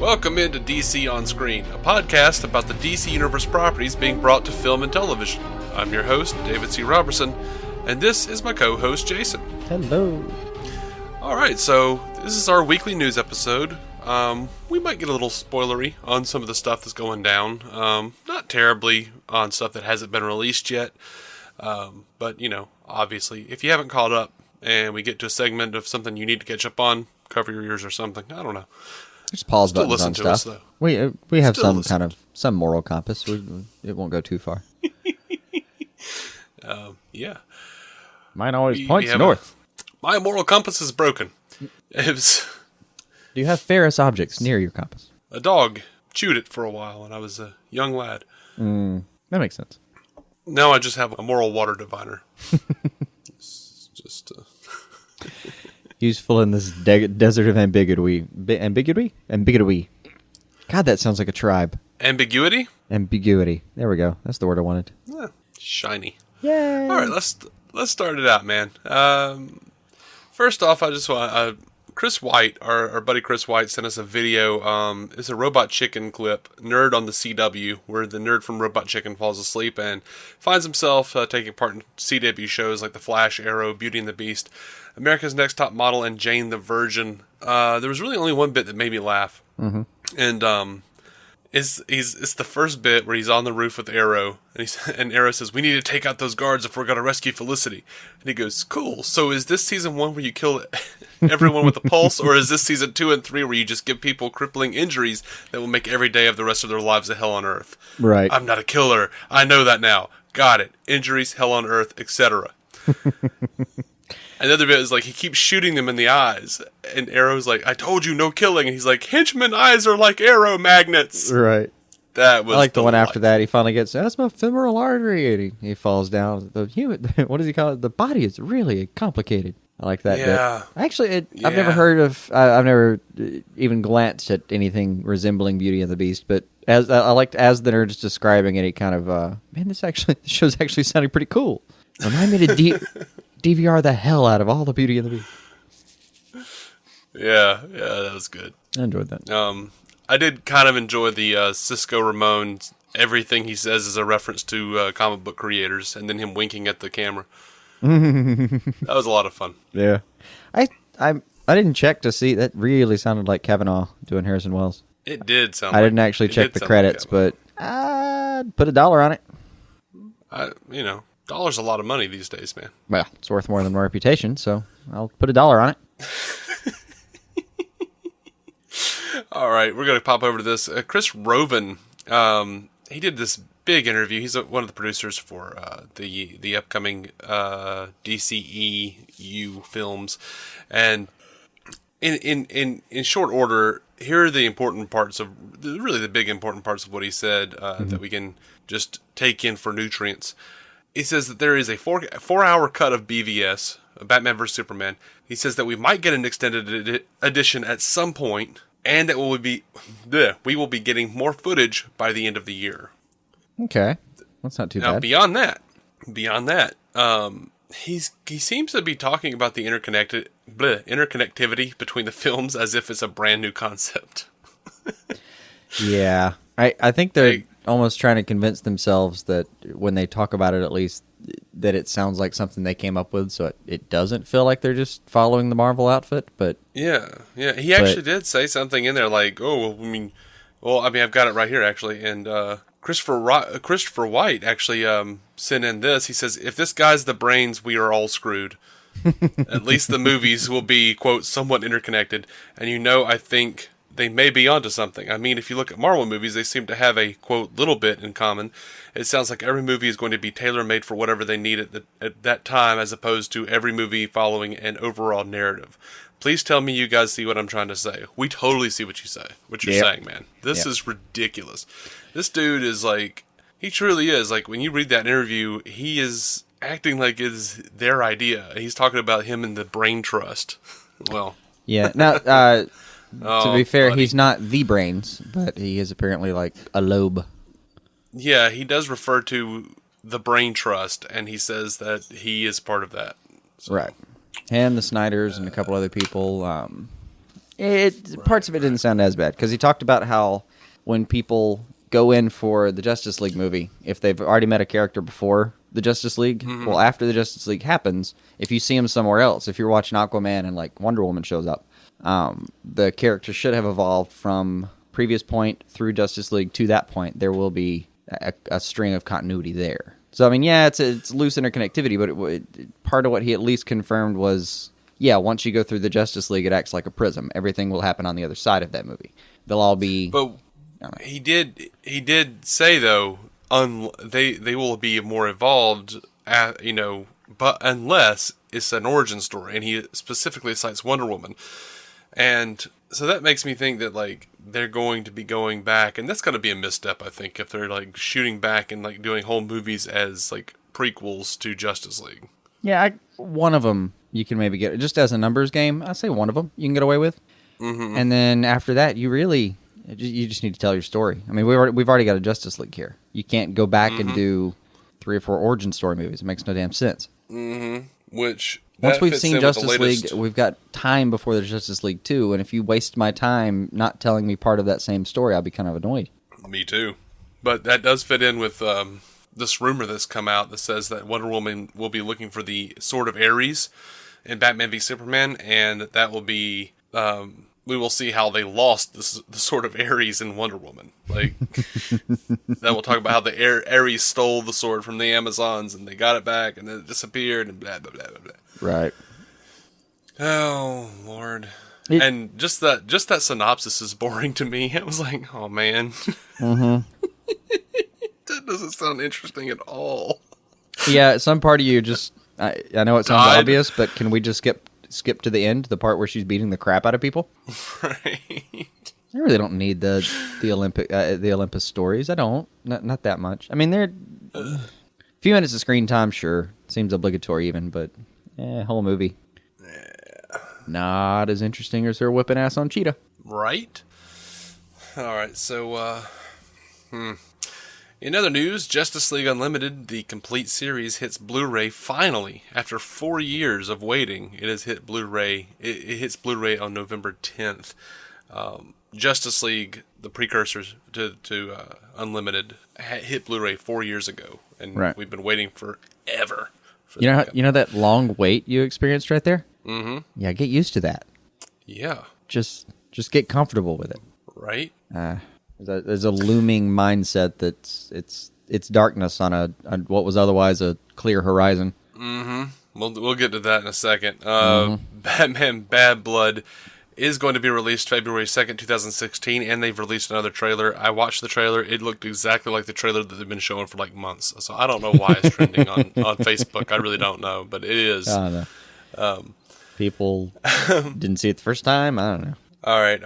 Welcome into DC On Screen, a podcast about the DC Universe properties being brought to film and television. I'm your host, David C. Robertson, and this is my co-host, Jason. Hello. Alright, so this is our weekly news episode. We might get a little spoilery on some of the stuff that's going down. Not terribly on stuff that hasn't been released yet. But, you know, obviously, if you haven't caught up and we get to a segment of something you need to catch up on, cover your ears or something, I don't know. There's pause buttons on stuff. Us, we have some moral compass. It won't go too far. Yeah. Mine always points north. My moral compass is broken. It was... Do you have ferrous objects near your compass? A dog chewed it for a while when I was a young lad. That makes sense. Now I just have a moral water diviner. It's just... Useful in this desert of ambiguity. Ambiguity. God, that sounds like a tribe. Ambiguity? Ambiguity. There we go. That's the word I wanted. Yeah, shiny. Yay! All right, let's start it out, man. First off, I just want Chris White, our buddy Chris White, sent us a video. It's a Robot Chicken clip, Nerd on the CW, where the nerd from Robot Chicken falls asleep and finds himself taking part in CW shows like The Flash, Arrow, Beauty and the Beast, America's Next Top Model, and Jane the Virgin. There was really only one bit that made me laugh, and it's the first bit where he's on the roof with Arrow, and Arrow says, "We need to take out those guards if we're going to rescue Felicity." And he goes, "Cool. So is this season 1 where you kill everyone with a pulse, or is this season 2 and 3 where you just give people crippling injuries that will make every day of the rest of their lives a hell on earth?" Right. I'm not a killer. I know that now. Got it. Injuries, hell on earth, etc. Another bit is like he keeps shooting them in the eyes, and Arrow's like, "I told you, no killing." And he's like, "Henchman eyes are like arrow magnets." Right. That was. I like the one after that. He finally gets, "That's my femoral artery," and he falls down. The human, what does he call it? The body is really complicated. I like that bit. Actually, I've never heard of. I've never even glanced at anything resembling Beauty and the Beast, but as I liked as the nerd's describing it, he kind of, man, this show's actually sounding pretty cool. Remind me to DVR the hell out of all the Beauty and the Beast. Yeah, that was good. I enjoyed that. I did kind of enjoy the Cisco Ramon. Everything he says is a reference to comic book creators, and then him winking at the camera. That was a lot of fun. Yeah, I didn't check to see. That really sounded like Kavanaugh doing Harrison Wells. It did sound. I didn't actually check the credits, but I'd put $1 on it. $1's a lot of money these days, man. Well, it's worth more than my reputation, so I'll put $1 on it. All right, we're going to pop over to this. Chris Roven, he did this big interview. He's one of the producers for the upcoming DCEU films, and in short order, here are the important parts of really the big important parts of what he said that we can just take in for nutrients. He says that there is a 4-hour cut of BVS, Batman vs Superman. He says that we might get an extended edition at some point, and that we will be getting more footage by the end of the year. Okay, that's not too bad. Now, beyond that, he seems to be talking about the interconnectivity between the films as if it's a brand new concept. Yeah, I think they're almost trying to convince themselves that when they talk about it, at least, that it sounds like something they came up with, so it doesn't feel like they're just following the Marvel outfit. But he actually did say something in there like, I've got it right here actually, and Christopher White actually sent in this. He says, "If this guy's the brains, we are all screwed. At least the movies will be, quote, somewhat interconnected, and I think they may be onto something. I mean, if you look at Marvel movies, they seem to have a, quote, little bit in common. It sounds like every movie is going to be tailor-made for whatever they need at that time, as opposed to every movie following an overall narrative. Please tell me you guys see what I'm trying to say." We totally see what you're saying, man. This is ridiculous. This dude is like, he truly is. Like, when you read that interview, he is acting like it's their idea. He's talking about him and the brain trust. Well. Yeah. Now, to be fair, he's not the brains, but he is apparently like a lobe. Yeah, he does refer to the brain trust, and he says that he is part of that. So. Right. And the Snyders and a couple other people. Parts of it didn't sound as bad, because he talked about how when people go in for the Justice League movie, if they've already met a character before the Justice League, well, after the Justice League happens, if you see him somewhere else, if you're watching Aquaman and like Wonder Woman shows up, the character should have evolved from previous point through Justice League to that point. There will be a string of continuity there. So I mean, yeah, it's loose interconnectivity, but part of what he at least confirmed was, yeah, once you go through the Justice League, it acts like a prism. Everything will happen on the other side of that movie. They'll all be. But he did say though, they will be more evolved, but unless it's an origin story, and he specifically cites Wonder Woman, and so that makes me think that like they're going to be going back, and that's going to be a misstep, I think, if they're like shooting back and like doing whole movies as like prequels to Justice League. Yeah, one of them you can maybe get just as a numbers game. I say one of them you can get away with, and then after that, you just need to tell your story. I mean, we've already got a Justice League here. You can't go back and do 3 or 4 origin story movies. It makes no damn sense. Which once we've seen Justice League, we've got time before there's Justice League 2, and if you waste my time not telling me part of that same story, I'll be kind of annoyed. Me too. But that does fit in with this rumor that's come out that says that Wonder Woman will be looking for the Sword of Ares in Batman v Superman, and that will be we will see how they lost the Sword of Ares in Wonder Woman. Like that will talk about how the Ares stole the sword from the Amazons, and they got it back, and then it disappeared, and blah blah blah blah blah. Right. Oh Lord. And just that synopsis is boring to me. I was like, oh man. That doesn't sound interesting at all. Yeah, some part of you just I know it sounds obvious, but can we just skip to the end, the part where she's beating the crap out of people? Right. I really don't need the Olympus stories. I don't. Not that much. I mean, they're a few minutes of screen time, sure. Seems obligatory even, but whole movie. Yeah. Not as interesting as her whipping ass on Cheetah. Right. All right, so in other news, Justice League Unlimited, the complete series, hits Blu-ray finally. After 4 years of waiting, it has hit Blu-ray. It hits Blu-ray on November 10th. Justice League, the precursors to Unlimited, hit Blu-ray 4 years ago, and we've been waiting forever. You know that long wait you experienced right there? Mm-hmm. Yeah, get used to that. Yeah. Just get comfortable with it. Right. There's a looming mindset that's it's darkness on what was otherwise a clear horizon. Mm-hmm. We'll get to that in a second. Batman Bad Blood is going to be released February 2nd, 2016, and they've released another trailer. I watched the trailer. It looked exactly like the trailer that they've been showing for like months. So I don't know why it's trending on Facebook. I really don't know, but it is. I don't know. People didn't see it the first time. I don't know. All right.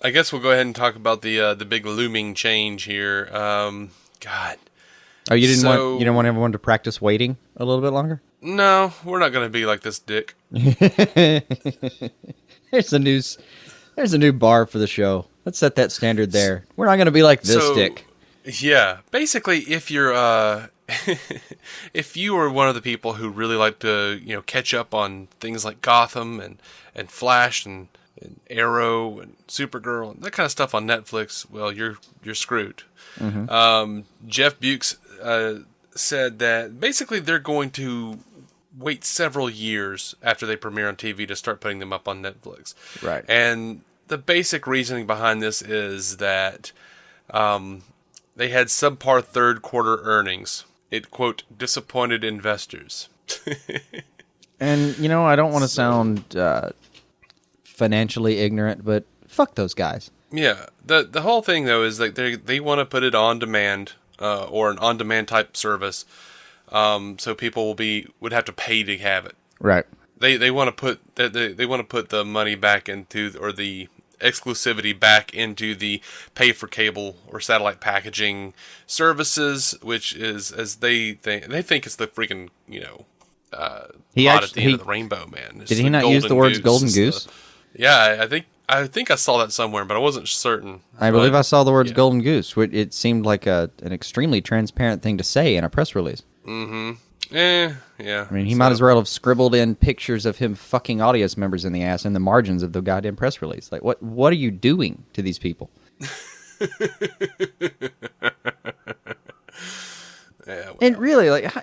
I guess we'll go ahead and talk about the big looming change here. God. Oh, you didn't want everyone to practice waiting a little bit longer? No, we're not going to be like this dick. There's a new bar for the show. Let's set that standard there. We're not going to be like this dick. Yeah, basically, if you're if you are one of the people who really like to catch up on things like Gotham and Flash and Arrow and Supergirl and that kind of stuff on Netflix, well, you're screwed. Mm-hmm. Jeff Bukes said that basically they're going to wait several years after they premiere on TV to start putting them up on Netflix. Right. And the basic reasoning behind this is that they had subpar third quarter earnings. It, quote, disappointed investors. And, I don't want to sound financially ignorant, but fuck those guys. Yeah. The whole thing, though, is that they want to put it on demand or an on-demand type service. So people would have to pay to have it. Right. They want to put the money back into, or the exclusivity back into the pay for cable or satellite packaging services, which is, as they think it's the freaking pot at the end of the rainbow, man. It's did he not use the words golden goose? Yeah, I think I saw that somewhere, but I wasn't certain. I believe I saw the words golden goose. It seemed like an extremely transparent thing to say in a press release. Mm-hmm. Yeah. I mean, he might as well have scribbled in pictures of him fucking audience members in the ass in the margins of the goddamn press release. Like, what are you doing to these people? Yeah, well. And really, like,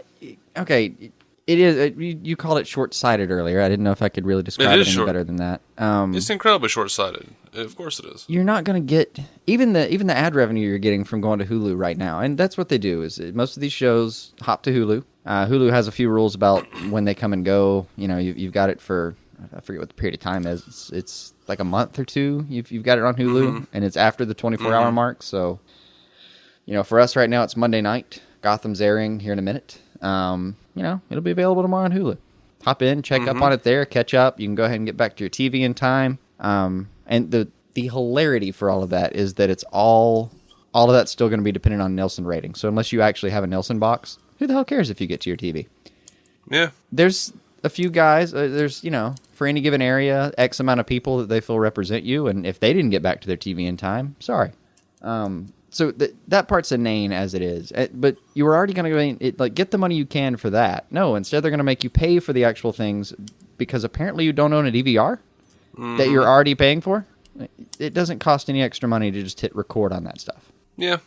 okay, it is. You called it short-sighted earlier. I didn't know if I could really describe it any better than that. It's incredibly short-sighted. Of course it is. You're not going to get even the ad revenue you're getting from going to Hulu right now, and that's what they do. Is most of these shows hop to Hulu. Hulu has a few rules about when they come and go. You know, you've got it for, I forget what the period of time is. It's like a month or two. You've got it on Hulu, and it's after the 24-hour mark. So, you know, for us right now, it's Monday night. Gotham's airing here in a minute. You know, it'll be available tomorrow on Hulu. Hop in, check up on it there, catch up. You can go ahead and get back to your TV in time. And the hilarity for all of that is that it's all of that's still going to be dependent on Nielsen rating. So unless you actually have a Nielsen box, who the hell cares if you get to your TV? Yeah. There's a few guys, there's, you know, for any given area, X amount of people that they feel represent you. And if they didn't get back to their TV in time, sorry. So that part's inane as it is. But you were already going to go, get the money you can for that. No, instead they're going to make you pay for the actual things because apparently you don't own a DVR that you're already paying for. It doesn't cost any extra money to just hit record on that stuff. Yeah.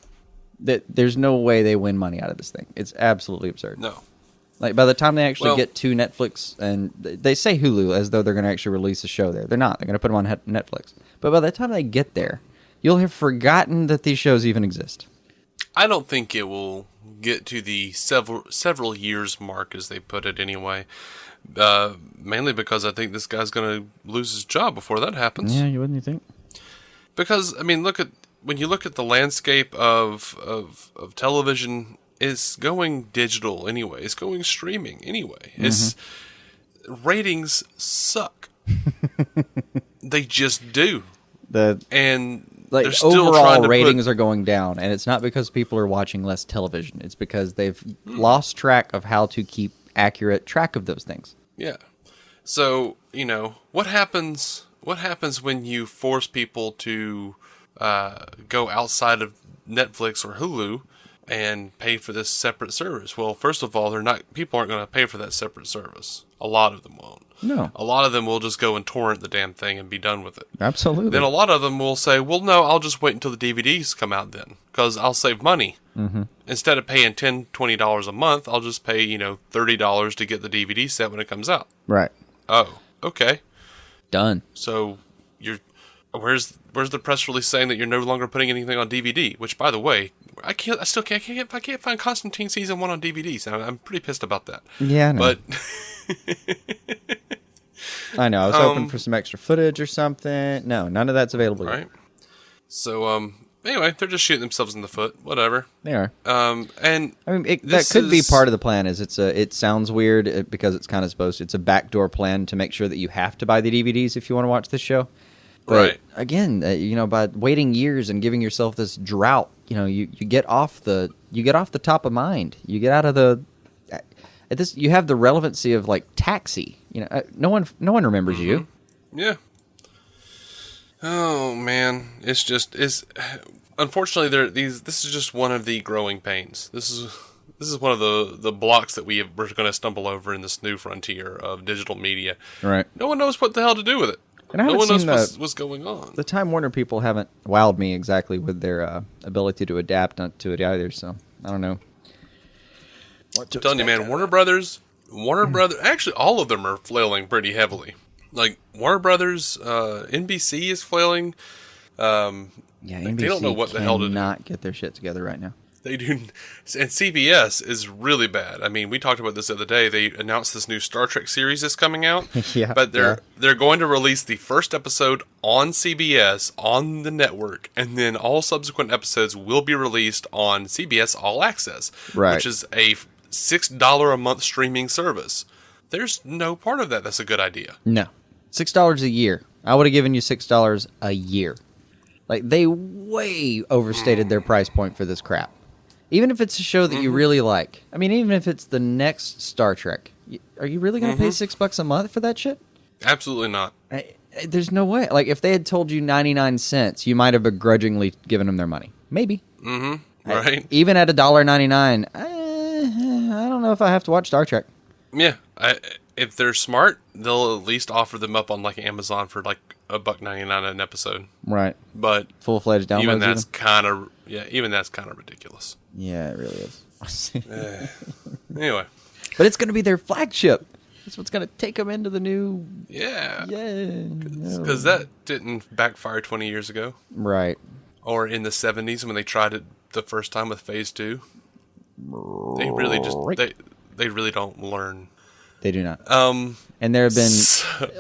There's no way they win money out of this thing. It's absolutely absurd. No. Like, by the time they actually get to Netflix, and they say Hulu as though they're going to actually release a show there. They're not. They're going to put them on Netflix. But by the time they get there, you'll have forgotten that these shows even exist. I don't think it will get to the several years mark, as they put it anyway. Mainly because I think this guy's going to lose his job before that happens. Yeah, wouldn't you think? Because, I mean, when you look at the landscape of television, it's going digital anyway. It's going streaming anyway. It's ratings suck. They just do. And like, they're still overall trying to ratings are going down, and it's not because people are watching less television. It's because they've lost track of how to keep accurate track of those things. Yeah. So, you know, what happens when you force people to go outside of Netflix or Hulu and pay for this separate service? Well, first of all, people aren't going to pay for that separate service. A lot of them won't. No. A lot of them will just go and torrent the damn thing and be done with it. Absolutely. Then a lot of them will say, well, no, I'll just wait until the DVDs come out then, because I'll save money. Mm-hmm. Instead of paying $10, $20 a month, I'll just pay, $30 to get the DVD set when it comes out. Right. Oh, okay. Done. So where's the press release saying that you're no longer putting anything on DVD? Which, by the way, I can't find Constantine season 1 on DVD. So I'm pretty pissed about that. Yeah, I know. But I know. I was hoping for some extra footage or something. No, none of that's available right. yet. So anyway, they're just shooting themselves in the foot. Whatever. They are. And I mean, that could be part of the plan. It sounds weird because it's kind of supposed to. It's a backdoor plan to make sure that you have to buy the DVDs if you want to watch this show. But right. Again, by waiting years and giving yourself this drought, you get off the top of mind. You get out of the. You have the relevancy of like Taxi. No one remembers you. Yeah. Oh man, unfortunately this is just one of the growing pains. This is one of the blocks that we're going to stumble over in this new frontier of digital media. Right. No one knows what the hell to do with it. And no one knows what's going on. The Time Warner people haven't wowed me exactly with their ability to adapt to it either. So I don't know. I'm telling you, man, Warner Brothers, actually all of them are flailing pretty heavily. Like Warner Brothers, NBC is flailing. NBC they don't know what the hell to do. Not get their shit together right now. They do, and CBS is really bad. I mean, we talked about this the other day. They announced this new Star Trek series that's coming out. Yeah, but they're going to release the first episode on CBS on the network, and then all subsequent episodes will be released on CBS All Access, right, which is a $6 a month streaming service. There's no part of that that's a good idea. No. $6 a year. I would have given you $6 a year. Like, they way overstated their price point for this crap. Even if it's a show that you really like. I mean, even if it's the next Star Trek. Are you really going to pay $6 a month for that shit? Absolutely not. There's no way. Like, if they had told you 99 cents, you might have begrudgingly given them their money. Maybe. Mm-hmm. Right. Even at $1.99, I don't know if I have to watch Star Trek. Yeah, if they're smart, they'll at least offer them up on like Amazon for like $1.99 an episode. Right. But full-fledged downloads. Even that's kind of ridiculous. Yeah, it really is. Anyway, but it's going to be their flagship. That's what's going to take them into the new. Yeah. Because that didn't backfire 20 years ago. Right. Or in the 70s when they tried it the first time with Phase 2. They really just they really don't learn. They do not. And there have been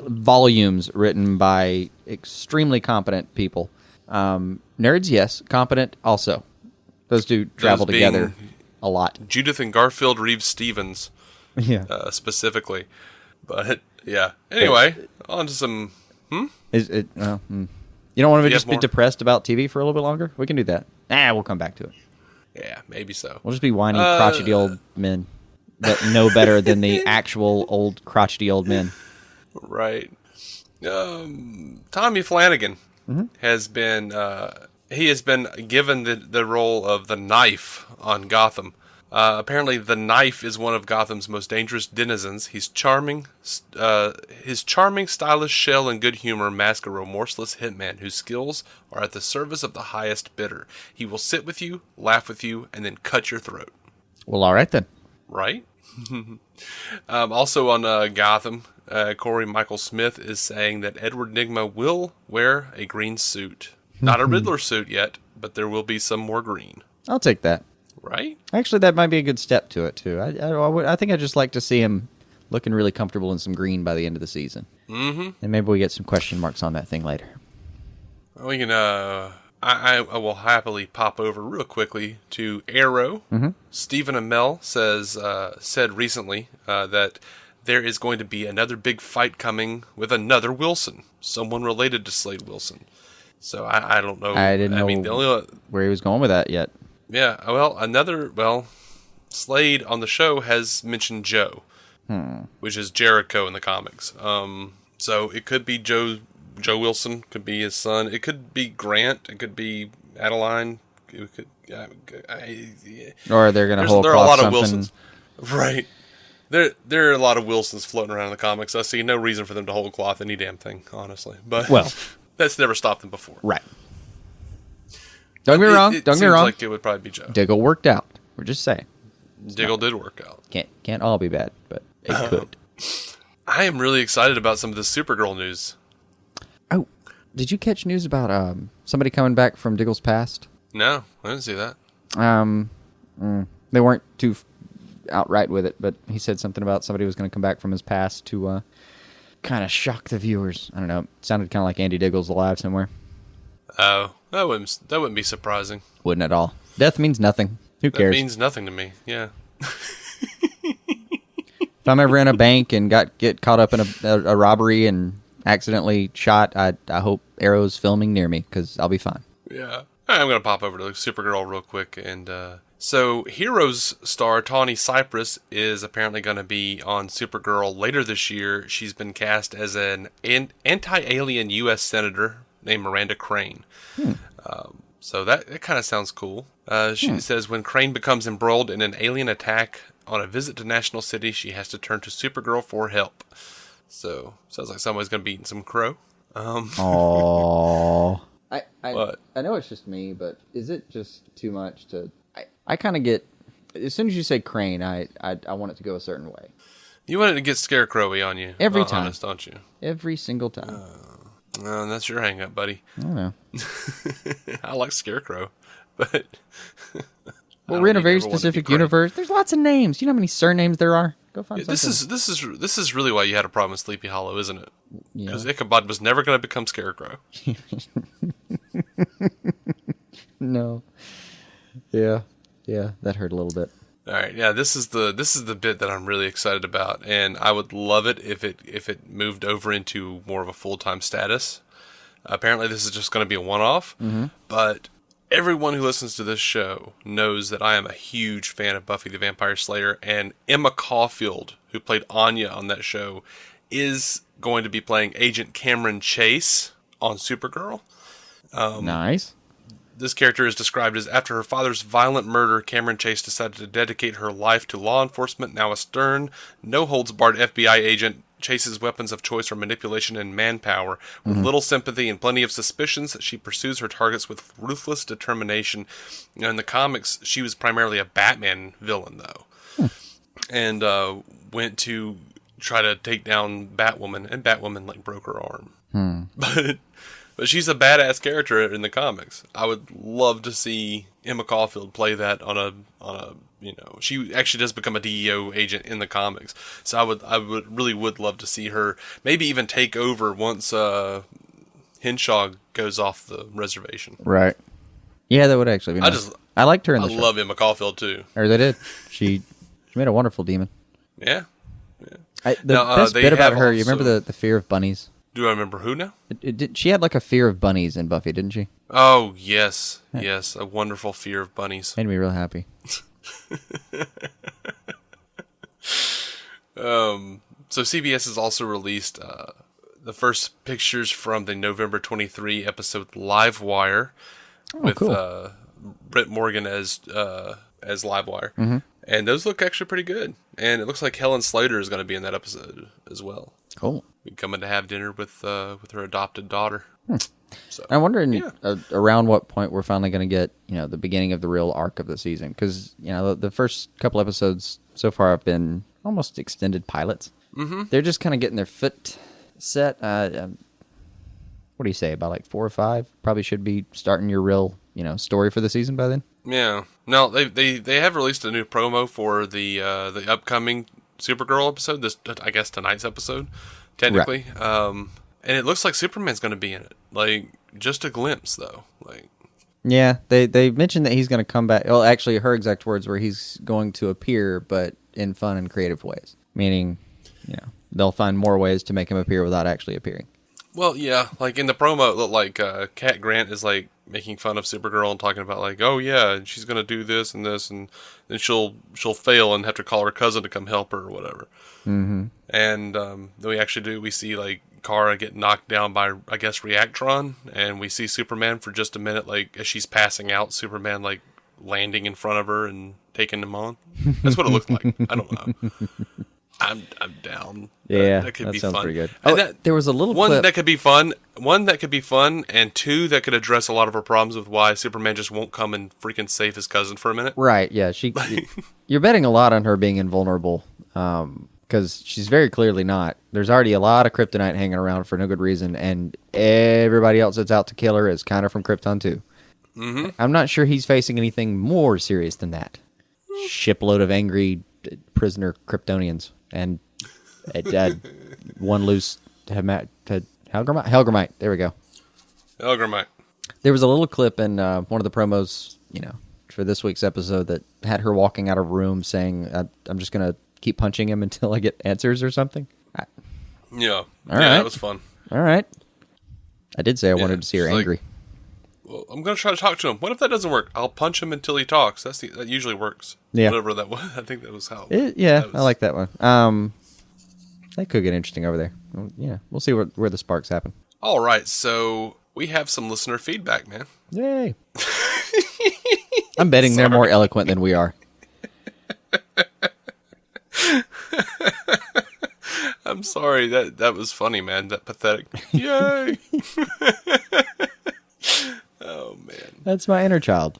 volumes written by extremely competent people. Nerds, yes. Competent, also. Those two travel together a lot. Judith and Garfield Reeves Stevens. Yeah. Specifically. But, yeah. Anyway, on to some... You don't want to just be depressed about TV for a little bit longer? We can do that. We'll come back to it. Yeah, maybe so. We'll just be whiny, crotchety old men that know better than the actual old, crotchety old men. Right. Tommy Flanagan has been... he has been given the role of the Knife on Gotham. Apparently, the Knife is one of Gotham's most dangerous denizens. He's charming. His charming, stylish shell and good humor mask a remorseless hitman whose skills are at the service of the highest bidder. He will sit with you, laugh with you, and then cut your throat. Well, all right then. Right? Also on Gotham, Corey Michael Smith is saying that Edward Nygma will wear a green suit. Not a Riddler suit yet, but there will be some more green. I'll take that. Right? Actually, that might be a good step to it, too. I think I'd just like to see him looking really comfortable in some green by the end of the season. Mm-hmm. And maybe we get some question marks on that thing later. We can, I will happily pop over real quickly to Arrow. Mm-hmm. Stephen Amell said recently that there is going to be another big fight coming with another Wilson. Someone related to Slade Wilson. So I don't know. I didn't know where he was going with that yet. Yeah, Slade on the show has mentioned Joe, which is Jericho in the comics. So it could be Joe Wilson, could be his son. It could be Grant. It could be Adeline. It could, or they're going to hold there are a lot something. of Wilsons, right? There are a lot of Wilsons floating around in the comics. I see no reason for them to hold cloth any damn thing, honestly. But that's never stopped them before, right? Don't get me wrong. It seems like it would probably be Joe. Diggle worked out. We're just saying. Diggle did work out. Can't all be bad, but it could. I am really excited about some of this Supergirl news. Oh, did you catch news about somebody coming back from Diggle's past? No, I didn't see that. They weren't too outright with it, but he said something about somebody was going to come back from his past to kind of shock the viewers. I don't know. It sounded kind of like Andy Diggle's alive somewhere. Oh, that wouldn't be surprising. Wouldn't at all. Death means nothing. Who cares? That means nothing to me. Yeah. If I'm ever in a bank and get caught up in a robbery and accidentally shot, I hope Arrow's filming near me because I'll be fine. Yeah. I'm going to pop over to Supergirl real quick. And so Heroes star Tawny Cypress is apparently going to be on Supergirl later this year. She's been cast as an anti-alien U.S. senator named Miranda Crane. So that kind of sounds cool. She says when Crane becomes embroiled in an alien attack on a visit to National City, she has to turn to Supergirl for help. So sounds like somebody's going to be eating some crow. Aww. I know it's just me, but is it just too much to... I kind of get... As soon as you say Crane, I want it to go a certain way. You want it to get Scarecrowy on you. Every time. Honest, don't you? Every single time. That's your hang-up, buddy. I don't know. I like Scarecrow, but... Well, we're in a very specific universe. There's lots of names. You know how many surnames there are? Go find something. This is really why you had a problem with Sleepy Hollow, isn't it? Because Yeah. Ichabod was never going to become Scarecrow. No. Yeah, that hurt a little bit. All right, yeah, this is the bit that I'm really excited about, and I would love it if it moved over into more of a full-time status. Apparently, this is just going to be a one-off, but everyone who listens to this show knows that I am a huge fan of Buffy the Vampire Slayer, and Emma Caulfield, who played Anya on that show, is going to be playing Agent Cameron Chase on Supergirl. Nice. this character is described as, after her father's violent murder, Cameron Chase decided to dedicate her life to law enforcement. Now a stern, no-holds-barred FBI agent, Chase's weapons of choice are manipulation and manpower. With little sympathy and plenty of suspicions, she pursues her targets with ruthless determination. In the comics, she was primarily a Batman villain, though. And went to try to take down Batwoman, and Batwoman, like, broke her arm. But she's a badass character in the comics. I would love to see Emma Caulfield play that on a she actually does become a DEO agent in the comics. So I would love to see her maybe even take over once Henshaw goes off the reservation. Right. Yeah, that would actually be nice. I liked her in the show. I love Emma Caulfield too. Or they did. She made a wonderful demon. Yeah. The best bit about her, you remember the fear of bunnies? Do I remember who now? She had like a fear of bunnies in Buffy, didn't she? Oh, yes. Yes, a wonderful fear of bunnies. Made me real happy. So CBS has also released the first pictures from the November 23 episode Livewire with cool. Britt Morgan as Livewire. And those look actually pretty good. And it looks like Helen Slater is going to be in that episode as well. Cool. Be coming to have dinner with her adopted daughter. So, I'm wondering around what point we're finally going to get, the beginning of the real arc of the season. Because, the first couple episodes so far have been almost extended pilots. Mm-hmm. They're just kind of getting their foot set. What do you say, about like 4 or 5? Probably should be starting your real, story for the season by then. Yeah. No, they have released a new promo for the upcoming Supergirl episode. This, I guess, tonight's episode, technically. Right. And it looks like Superman's going to be in it. Like, just a glimpse, though. Like, yeah, they mentioned that he's going to come back. Well, actually, her exact words were he's going to appear, but in fun and creative ways. Meaning, they'll find more ways to make him appear without actually appearing. Well, yeah, like in the promo, it looked like Cat Grant is like making fun of Supergirl and talking about like, oh yeah, she's gonna do this, and then she'll fail and have to call her cousin to come help her or whatever. Mm-hmm. And then we see like Kara get knocked down by, I guess, Reactron, and we see Superman for just a minute, like as she's passing out, Superman like landing in front of her and taking him on. That's what it looked like. I don't know. I'm down. Yeah, that could be sounds fun. Pretty good. And there was a little one clip. that could be fun. One that could be fun, and 2 that could address a lot of her problems with why Superman just won't come and freaking save his cousin for a minute. Right? Yeah, you're betting a lot on her being invulnerable, because she's very clearly not. There's already a lot of kryptonite hanging around for no good reason, and everybody else that's out to kill her is kind of from Krypton too. Mm-hmm. I'm not sure he's facing anything more serious than that. Shipload of angry prisoner Kryptonians. And one loose Helgramite. There we go. Helgramite. There was a little clip in one of the promos, for this week's episode that had her walking out of a room saying, I'm just going to keep punching him until I get answers or something. Yeah. All right. That was fun. All right. I did say I wanted to see her angry. Well, I'm going to try to talk to him. What if that doesn't work? I'll punch him until he talks. That usually works. Yeah. Whatever that was. I think that was how. I like that one. That could get interesting over there. Well, yeah, we'll see where the sparks happen. All right, so we have some listener feedback, man. Yay. I'm betting they're more eloquent than we are. I'm sorry. That was funny, man. That pathetic. Yay. Oh, man. That's my inner child.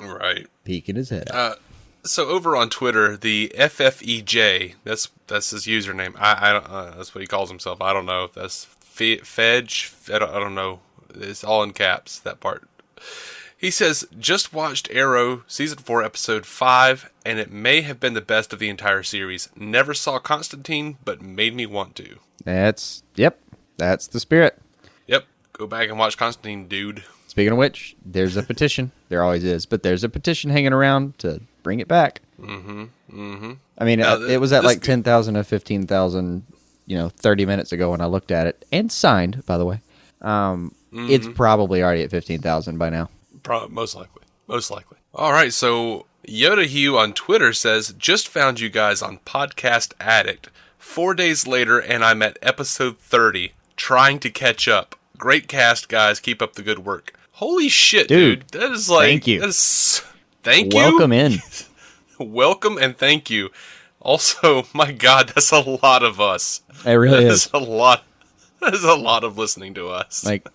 Right. Peeking his head out. So over on Twitter, the FFEJ, that's his username. I don't, that's what he calls himself. I don't know if that's FFEJ. I don't know. It's all in caps, that part. He says, just watched Arrow Season 4, Episode 5, and it may have been the best of the entire series. Never saw Constantine, but made me want to. That's the spirit. Yep. Go back and watch Constantine, dude. Speaking of which, there's a petition. There always is, but there's a petition hanging around to bring it back. Mm-hmm. Mm-hmm. I mean, it was at like 10,000 or 15,000, 30 minutes ago when I looked at it, and signed, by the way. It's probably already at 15,000 by now. Most likely. All right, so Yodahew on Twitter says, just found you guys on Podcast Addict. 4 days later, and I'm at episode 30, trying to catch up. Great cast, guys. Keep up the good work. Holy shit, dude. That is like... Thank you. Thank you? Welcome in. Welcome and thank you. Also, my God, that's a lot of us. It really is. That is a lot of listening to us. Like,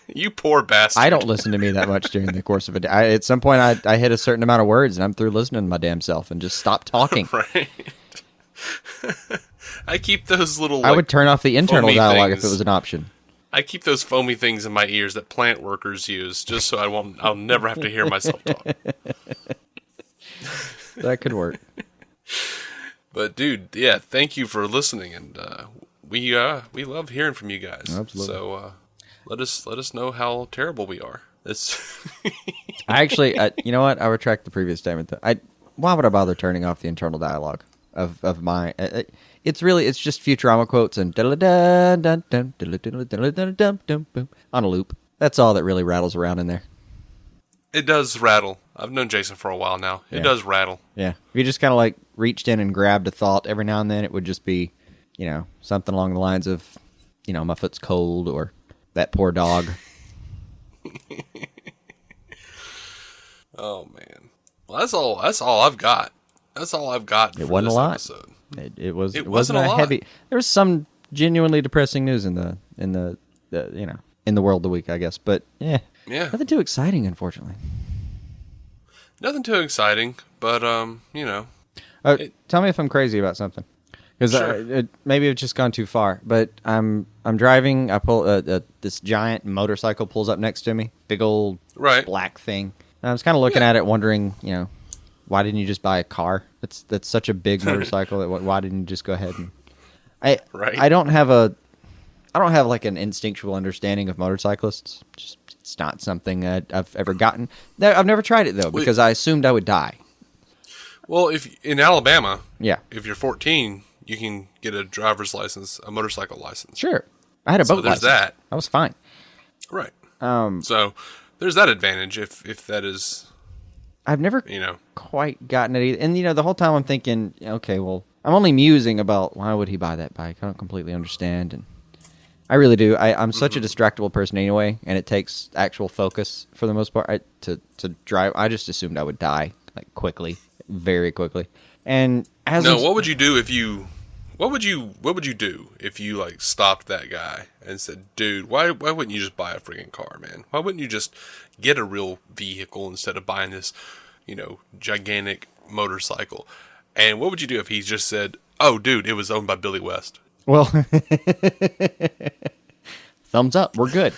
you poor bastard. I don't listen to me that much during the course of a day. At some point, I hit a certain amount of words, and I'm through listening to my damn self and just stop talking. Right. I keep those little... I would turn off the internal dialogue if it was an option. I keep those foamy things in my ears that plant workers use, just so I'll never have to hear myself talk. That could work. But dude, yeah, thank you for listening, and we love hearing from you guys. Absolutely. So let us know how terrible we are. I actually, you know what? I retract the previous statement. Why would I bother turning off the internal dialogue of my? It's just Futurama quotes and on a loop. That's all that really rattles around in there. It does rattle. I've known Jason for a while now. It does rattle. Yeah. If you just kind of like reached in and grabbed a thought every now and then, it would just be, something along the lines of, my foot's cold or that poor dog. Oh man. Well, that's all I've got. That's all I've got. It wasn't a lot. Episode. It wasn't a heavy. There was some genuinely depressing news in the world of the week, I guess. But yeah, nothing too exciting, unfortunately. Nothing too exciting, but tell me if I'm crazy about something, because sure. Maybe it's just gone too far. But I'm driving. I pull this giant motorcycle pulls up next to me, big old black thing. And I was kind of looking at it, wondering, why didn't you just buy a car? That's such a big motorcycle. Why didn't you just go ahead and? I don't have like an instinctual understanding of motorcyclists. It's not something that I've ever gotten. I've never tried it though, because I assumed I would die. Well, if in Alabama, if you're 14, you can get a driver's license, a motorcycle license. Sure, I had a boat license. There's that. I was fine. Right. So there's that advantage if that is. I've never quite gotten it either. And the whole time I'm thinking, okay, well, I'm only musing about why would he buy that bike. I don't completely understand, and I really do. I'm such a distractible person anyway, and it takes actual focus for the most part to drive. I just assumed I would die quickly, very quickly. And what would you do if you? What would you do if you stopped that guy and said, "Dude, why wouldn't you just buy a freaking car, man? Why wouldn't you just get a real vehicle instead of buying this, gigantic motorcycle?" And what would you do if he just said, "Oh, dude, it was owned by Billy West"? Well, thumbs up. We're good.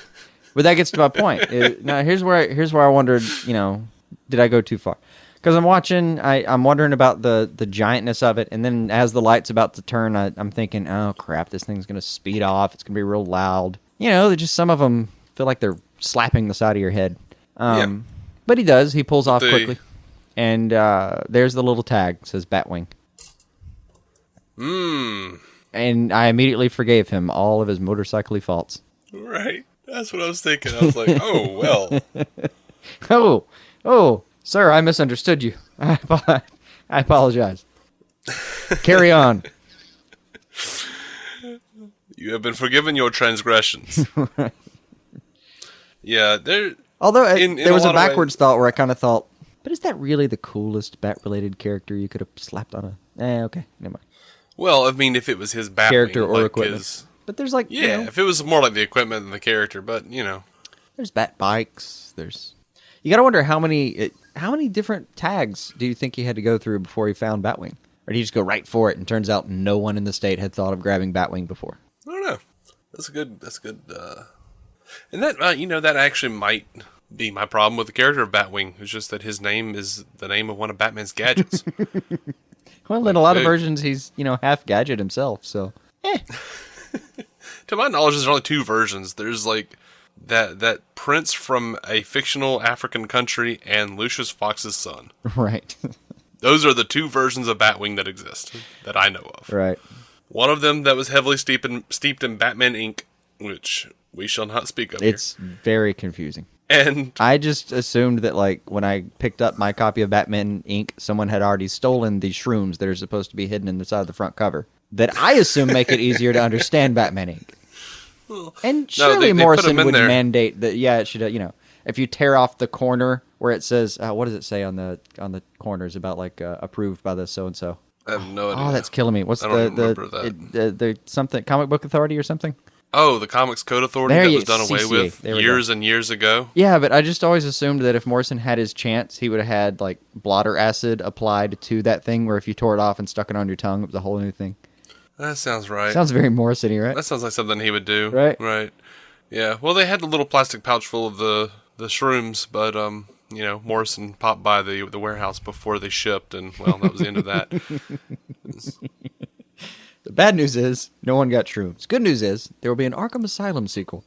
But that gets to my point. Now, here's where I wondered, did I go too far? Because I'm watching, I'm wondering about the giantness of it, and then as the light's about to turn, I'm thinking, oh crap, this thing's going to speed off. It's going to be real loud. Just some of them feel like they're slapping the side of your head. But he does. He pulls off quickly. And there's the little tag. It says Batwing. And I immediately forgave him all of his motorcycle-y faults. Right. That's what I was thinking. I was like, oh, well. Oh, sir, I misunderstood you. I apologize. Carry on. You have been forgiven your transgressions. Yeah, there... Although there was a backwards thought where I kind of thought, but is that really the coolest Bat-related character you could have slapped on a... okay, never mind. Well, I mean, if it was his Batwing, character or equipment. But there's if it was more like the equipment than the character, but, There's Bat bikes, You gotta wonder how many different tags do you think he had to go through before he found Batwing? Or did he just go right for it and turns out no one in the state had thought of grabbing Batwing before? I don't know. That's good. And that, that actually might be my problem with the character of Batwing. It's just that his name is the name of one of Batman's gadgets. Well, in a lot of versions, he's, half gadget himself, so. To my knowledge, there's only two versions. There's, that prince from a fictional African country and Lucius Fox's son. Right. Those are the two versions of Batwing that exist, that I know of. Right. One of them that was heavily steeped in Batman ink, which we shall not speak of here. It's very confusing. And I just assumed that, when I picked up my copy of Batman Inc., someone had already stolen these shrooms that are supposed to be hidden in the side of the front cover. That I assume make it easier to understand Batman Inc. And surely Morrison would mandate that. Yeah, it should. If you tear off the corner where it says, what does it say on the corners about like approved by the so and so? I have no idea. Oh, that's killing me. What's the something Comic Book Authority or something? Oh, the Comics Code Authority that was done away with years and years ago. Yeah, but I just always assumed that if Morrison had his chance, he would have had like blotter acid applied to that thing where if you tore it off and stuck it on your tongue, it was a whole new thing. That sounds right. Sounds very Morrison-y, right? That sounds like something he would do. Right. Right. Yeah. Well, they had the little plastic pouch full of the shrooms, but Morrison popped by the warehouse before they shipped, and well, that was the end of that. The bad news is no one got shrooms. Good news is there will be an Arkham Asylum sequel.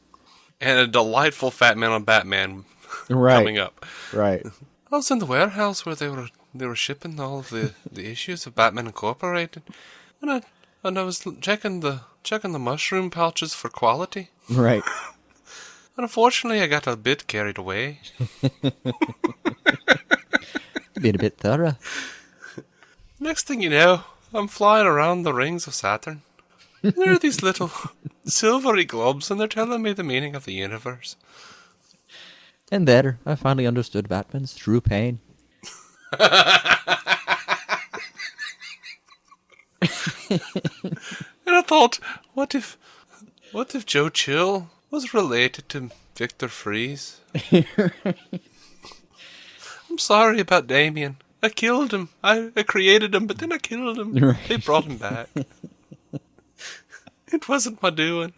And a delightful Fat Man on Batman coming up. Right. I was in the warehouse where they were shipping all of the issues of Batman Incorporated, and I was checking the mushroom pouches for quality. Right. And unfortunately, I got a bit carried away. Being a bit thorough. Next thing you know, I'm flying around the rings of Saturn. There are these little silvery globes, and they're telling me the meaning of the universe. And there, I finally understood Batman's true pain. And I thought, what if Joe Chill was related to Victor Fries? I'm sorry about Damien. I killed him. I created him, but then I killed him. Right. They brought him back. It wasn't my doing.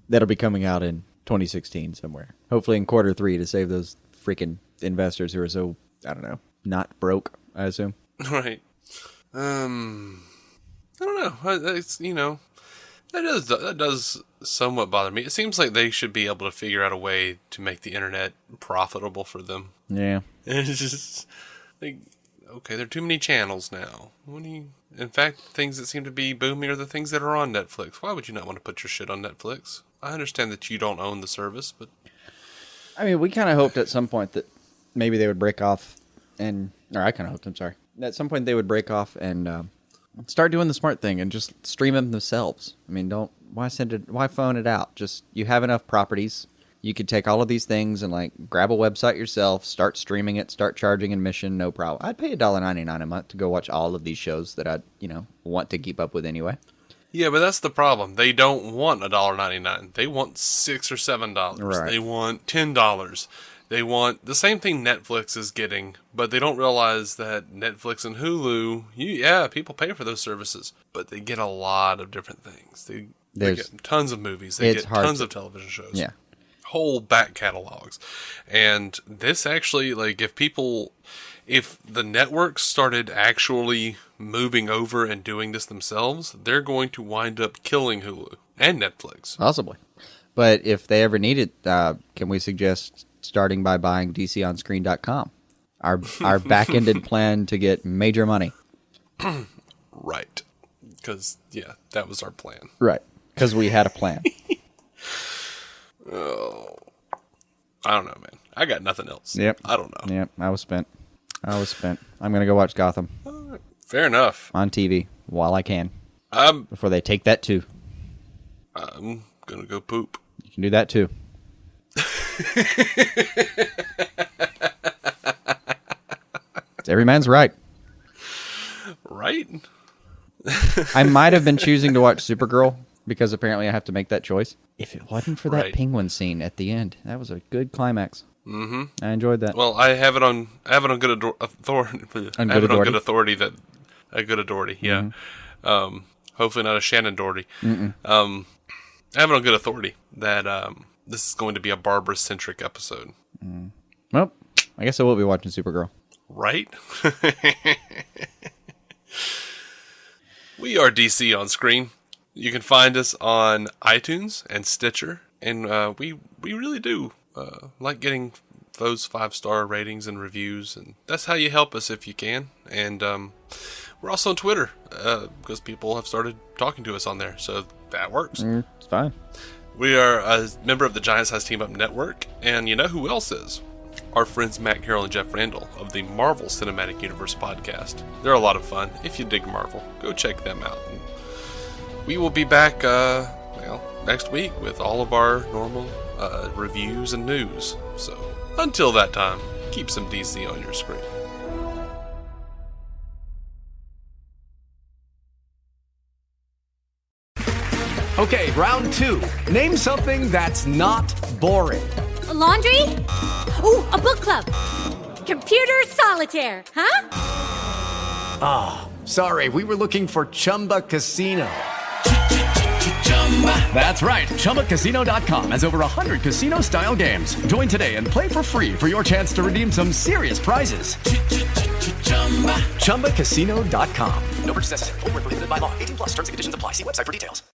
That'll be coming out in 2016 somewhere. Hopefully in Q3 to save those freaking investors who are so, I don't know, not broke, I assume. Right. I don't know. It's, that does somewhat bother me. It seems like they should be able to figure out a way to make the internet profitable for them. Yeah. And it's just like, okay, there are too many channels now. In fact, things that seem to be booming are the things that are on Netflix. Why would you not want to put your shit on Netflix? I understand that you don't own the service, but... I mean, we kind of hoped at some point that maybe they would break off I kind of hoped, I'm sorry. At some point they would break off and start doing the smart thing and just stream them themselves. I mean, why phone it out? Just, you have enough properties. You could take all of these things and like grab a website yourself, start streaming it, start charging admission, no problem. I'd pay $1.99 a month to go watch all of these shows that I, want to keep up with anyway. Yeah, but that's the problem. They don't want $1.99. They want $6 or $7. Right. They want $10. They want the same thing Netflix is getting, but they don't realize that Netflix and Hulu, people pay for those services, but they get a lot of different things. They get tons of movies. They get tons of television shows. Yeah. Whole back catalogs. And this actually, like, if the networks started actually moving over and doing this themselves, they're going to wind up killing Hulu and Netflix. Possibly. But if they ever need it, can we suggest starting by buying DCOnscreen.com? Our back-ended plan to get major money. Right. Because, that was our plan. Right. Because we had a plan. Oh, I don't know, man. I got nothing else. Yep. I don't know. Yep. I was spent. I'm going to go watch Gotham. Fair enough. On TV while I can. Before they take that too. I'm going to go poop. You can do that too. It's every man's right. Right? I might have been choosing to watch Supergirl because apparently I have to make that choice. If it wasn't for that penguin scene at the end, that was a good climax. Mm-hmm. I enjoyed that. Well, I have it on good authority. A good authority. Yeah. Mm-hmm. Hopefully not a Shannon Doherty. I have it on good authority that this is going to be a Barbara-centric episode. Well, I guess I will be watching Supergirl. Right? We are DC on Screen. You can find us on iTunes and Stitcher, and we really do like getting those 5-star ratings and reviews, and that's how you help us if you can. And we're also on Twitter because people have started talking to us on there, so that works. It's fine. We are a member of the Giant Size Team Up Network, and you know who else is? Our friends Matt Carroll and Jeff Randall of the Marvel Cinematic Universe podcast. They're a lot of fun. If you dig Marvel, go check them out. we will be back, next week with all of our normal reviews and news. So, until that time, keep some DC on your screen. Okay, round 2. Name something that's not boring. A laundry? Ooh, a book club. Computer solitaire, huh? Ah, sorry, we were looking for Chumba Casino. That's right, ChumbaCasino.com has over 100 casino-style games. Join today and play for free for your chance to redeem some serious prizes. ChumbaCasino.com. No purchase necessary. Void where prohibited by law. 18+ terms and conditions apply. See website for details.